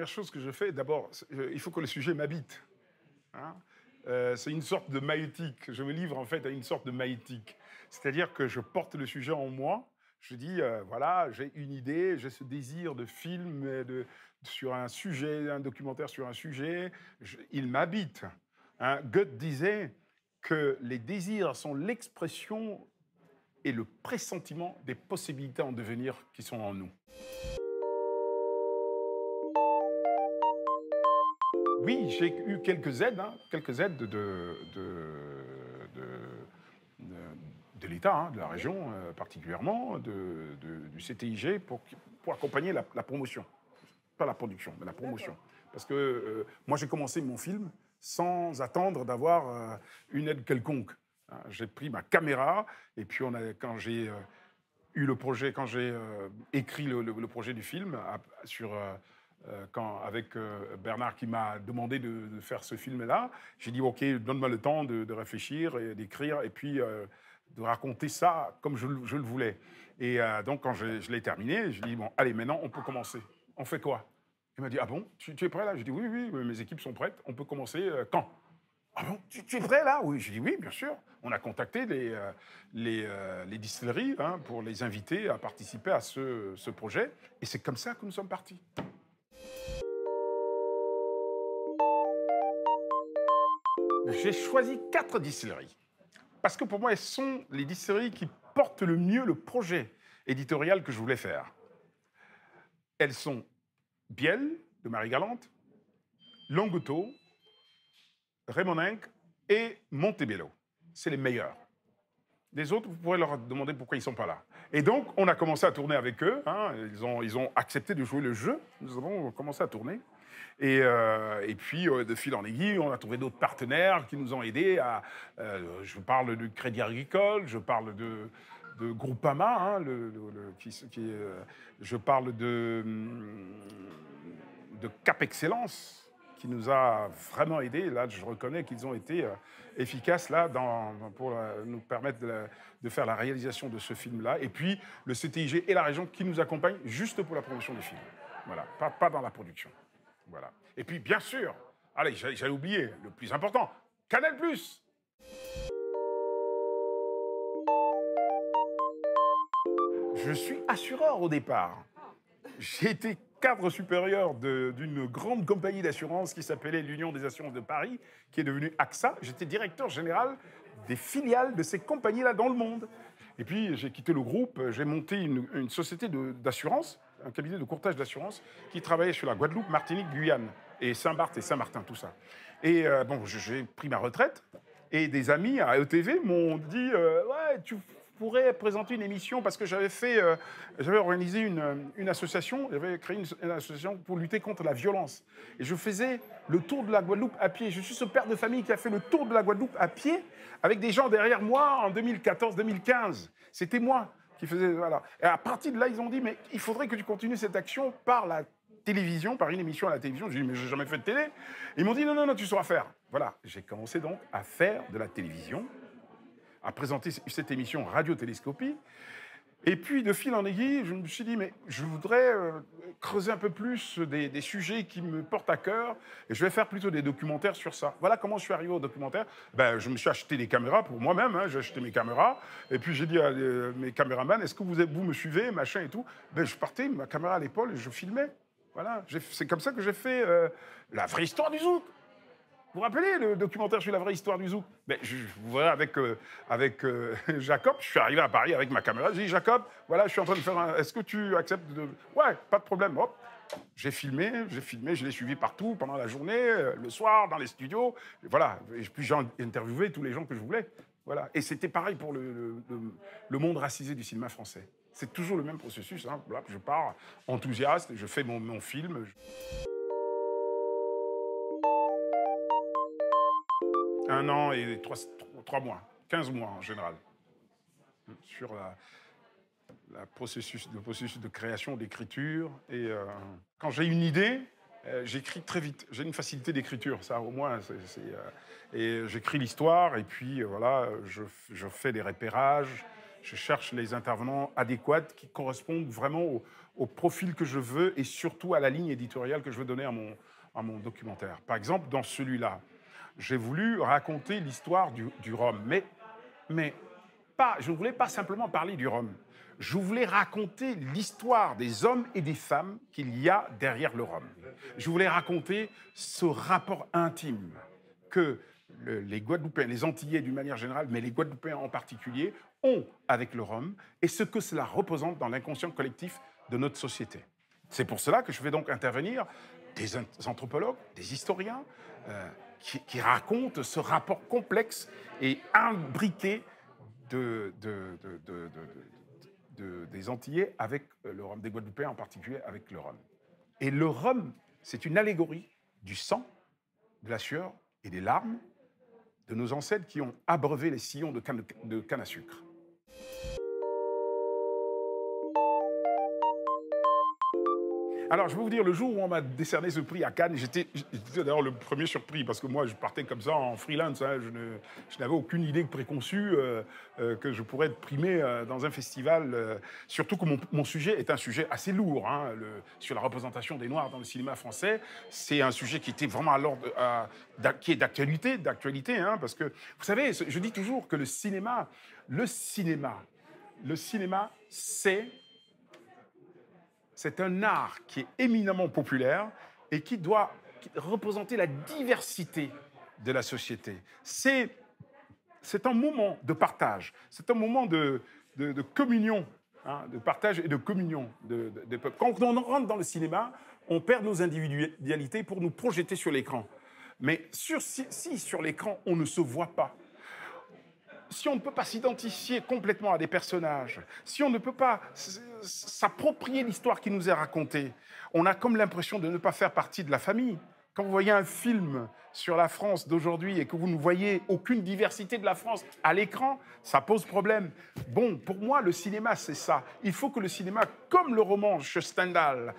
première chose que je fais, d'abord, il faut que le sujet m'habite. Hein. C'est une sorte de maïeutique. Je me livre en fait à une sorte de maïeutique. C'est-à-dire que je porte le sujet en moi. Je dis, voilà, j'ai une idée, j'ai ce désir de film sur un sujet, un documentaire sur un sujet. Il m'habite. Hein. Goethe disait que les désirs sont l'expression et le pressentiment des possibilités en devenir qui sont en nous. Oui, j'ai eu quelques aides, quelques aides de, de l'État, de la région particulièrement, du CTIG pour accompagner la promotion. Pas la production, mais la promotion. Parce que moi, j'ai commencé mon film sans attendre d'avoir une aide quelconque. Hein. J'ai pris ma caméra et puis quand j'ai eu le projet, quand j'ai écrit le projet du film avec Bernard qui m'a demandé de faire ce film-là, j'ai dit ok, donne-moi le temps de réfléchir et d'écrire et puis de raconter ça comme je le voulais. Et donc quand je l'ai terminé, je dit bon allez maintenant on peut commencer. On fait quoi? Il m'a dit ah bon, tu es prêt là? J'ai dit oui, mes équipes sont prêtes, on peut commencer quand? Ah bon, tu es prêt là? Oui, j'ai dit oui, bien sûr. On a contacté les distilleries pour les inviter à participer à ce projet. Et c'est comme ça que nous sommes partis. J'ai choisi 4 distilleries. Parce que pour moi, elles sont les distilleries qui portent le mieux le projet éditorial que je voulais faire. Elles sont Biel, de Marie-Galante, Longotto, Raymond Inc et Montebello. C'est les meilleurs. Les autres, vous pourrez leur demander pourquoi ils ne sont pas là. Et donc, on a commencé à tourner avec eux. Ils ont accepté de jouer le jeu. Nous avons commencé à tourner. Et puis, de fil en aiguille, on a trouvé d'autres partenaires qui nous ont aidés. Je parle du Crédit Agricole, je parle de Groupama, je parle de Cap Excellence, qui nous a vraiment aidés. Là, je reconnais qu'ils ont été efficaces là, pour nous permettre de faire la réalisation de ce film-là. Et puis, le CTIG et la région qui nous accompagnent juste pour la promotion des films. Voilà, pas dans la production. Voilà. Et puis, bien sûr, allez, j'allais oublier, le plus important, Canal+. Je suis assureur au départ. J'ai été cadre supérieur d'une grande compagnie d'assurance qui s'appelait l'Union des assurances de Paris, qui est devenue AXA. J'étais directeur général des filiales de ces compagnies-là dans le monde. Et puis, j'ai quitté le groupe, j'ai monté une société d'assurance, un cabinet de courtage d'assurance, qui travaillait sur la Guadeloupe, Martinique, Guyane, et Saint-Barth et Saint-Martin, tout ça. Et bon, j'ai pris ma retraite, et des amis à ETV m'ont dit ouais, tu pourrais présenter une émission, parce que j'avais organisé une association, j'avais créé une association pour lutter contre la violence. Et je faisais le tour de la Guadeloupe à pied. Je suis ce père de famille qui a fait le tour de la Guadeloupe à pied, avec des gens derrière moi en 2014-2015. C'était moi qui faisais, voilà. Et à partir de là, ils ont dit, mais il faudrait que tu continues cette action par la télévision, par une émission à la télévision. J'ai dit, mais j'ai jamais fait de télé. Ils m'ont dit, non, tu sauras faire. Voilà, j'ai commencé donc à faire de la télévision, à présenter cette émission Radio-Télescopie. Et puis, de fil en aiguille, je me suis dit, mais je voudrais creuser un peu plus des sujets qui me portent à cœur, et je vais faire plutôt des documentaires sur ça. Voilà comment je suis arrivé au documentaire. Ben, je me suis acheté des caméras pour moi-même, j'ai acheté mes caméras, et puis j'ai dit à mes caméramans, est-ce que vous me suivez, machin et tout. Ben, je partais, ma caméra à l'épaule, et je filmais. Voilà, c'est comme ça que j'ai fait la vraie histoire du zouk. Vous vous rappelez le documentaire sur la vraie histoire du zouk? Ben, vous voyez, avec Jacob, je suis arrivé à Paris avec ma caméra. J'ai dit, Jacob, voilà, je suis en train de faire un... Est-ce que tu acceptes de... Ouais, pas de problème. Hop, j'ai filmé, je l'ai suivi partout pendant la journée, le soir, dans les studios. Et voilà, et puis j'ai interviewé tous les gens que je voulais. Voilà. Et c'était pareil pour le monde racisé du cinéma français. C'est toujours le même processus. Voilà, je pars enthousiaste, je fais mon film. 1 an et 3 mois, 15 mois en général, sur le processus de création, d'écriture. Et quand j'ai une idée, j'écris très vite. J'ai une facilité d'écriture, ça au moins. Et j'écris l'histoire, et puis voilà, je fais des repérages, Je cherche les intervenants adéquats qui correspondent vraiment au profil que je veux et surtout à la ligne éditoriale que je veux donner à mon documentaire. Par exemple, dans celui-là, j'ai voulu raconter l'histoire du rhum, mais je ne voulais pas simplement parler du rhum. Je voulais raconter l'histoire des hommes et des femmes qu'il y a derrière le rhum. Je voulais raconter ce rapport intime que les Guadeloupéens, les Antillais d'une manière générale, mais les Guadeloupéens en particulier, ont avec le rhum et ce que cela représente dans l'inconscient collectif de notre société. C'est pour cela que je vais donc intervenir des anthropologues, des historiens qui racontent ce rapport complexe et imbriqué des Antillais avec le rhum, des Guadeloupéens en particulier avec le rhum. Et le rhum, c'est une allégorie du sang, de la sueur et des larmes de nos ancêtres qui ont abreuvé les sillons de canne à sucre. Alors, je vais vous dire, le jour où on m'a décerné ce prix à Cannes, j'étais d'ailleurs le premier surpris, parce que moi, je partais comme ça en freelance. Hein, je n'avais aucune idée préconçue que je pourrais être primé dans un festival. Surtout que mon sujet est un sujet assez lourd. Hein, sur la représentation des Noirs dans le cinéma français, c'est un sujet qui était vraiment à l'ordre, qui est d'actualité, hein, parce que, vous savez, je dis toujours que le cinéma, c'est un art qui est éminemment populaire et qui doit représenter la diversité de la société. C'est un moment de partage, c'est un moment de communion, hein, de partage et de communion de peuples. Quand on rentre dans le cinéma, on perd nos individualités pour nous projeter sur l'écran. Mais si sur l'écran, on ne se voit pas, si on ne peut pas s'identifier complètement à des personnages, si on ne peut pas s'approprier l'histoire qui nous est racontée, on a comme l'impression de ne pas faire partie de la famille. Quand vous voyez un film sur la France d'aujourd'hui et que vous ne voyez aucune diversité de la France à l'écran, ça pose problème. Bon, pour moi, le cinéma, c'est ça. Il faut que le cinéma, comme le roman chez Stendhal,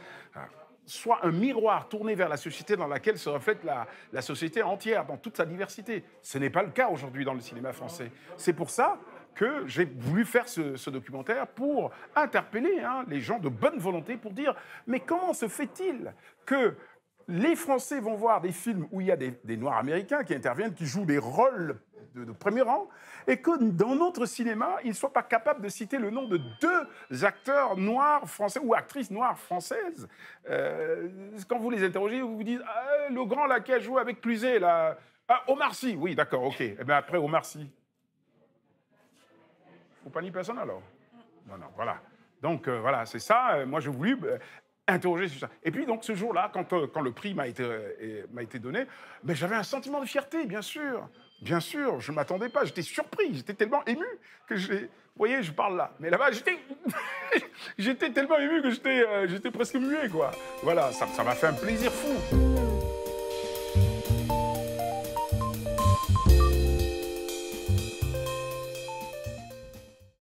soit un miroir tourné vers la société dans laquelle se reflète la société entière, dans toute sa diversité. Ce n'est pas le cas aujourd'hui dans le cinéma français. C'est pour ça que j'ai voulu faire ce documentaire pour interpeller les gens de bonne volonté, pour dire « Mais comment se fait-il que les Français vont voir des films où il y a des Noirs américains qui interviennent, qui jouent des rôles de premier rang, et que dans notre cinéma, ils ne soient pas capables de citer le nom de 2 acteurs noirs français ou actrices noires françaises. Quand vous les interrogez, vous vous dites « le grand là qui a joué avec Cluzet, là, Omar Sy, oui, d'accord, ok. Et bien après, Omar Sy. Faut pas ni personne alors. Non, voilà. Donc, voilà, c'est ça. Moi, j'ai voulu interroger sur ça. Et puis, donc, ce jour-là, quand le prix m'a été donné, ben, j'avais un sentiment de fierté, bien sûr. Bien sûr, je ne m'attendais pas. J'étais surpris. J'étais tellement ému que Vous voyez, je parle là. Mais là-bas, j'étais tellement ému que j'étais presque muet, quoi. Voilà, ça m'a fait un plaisir fou.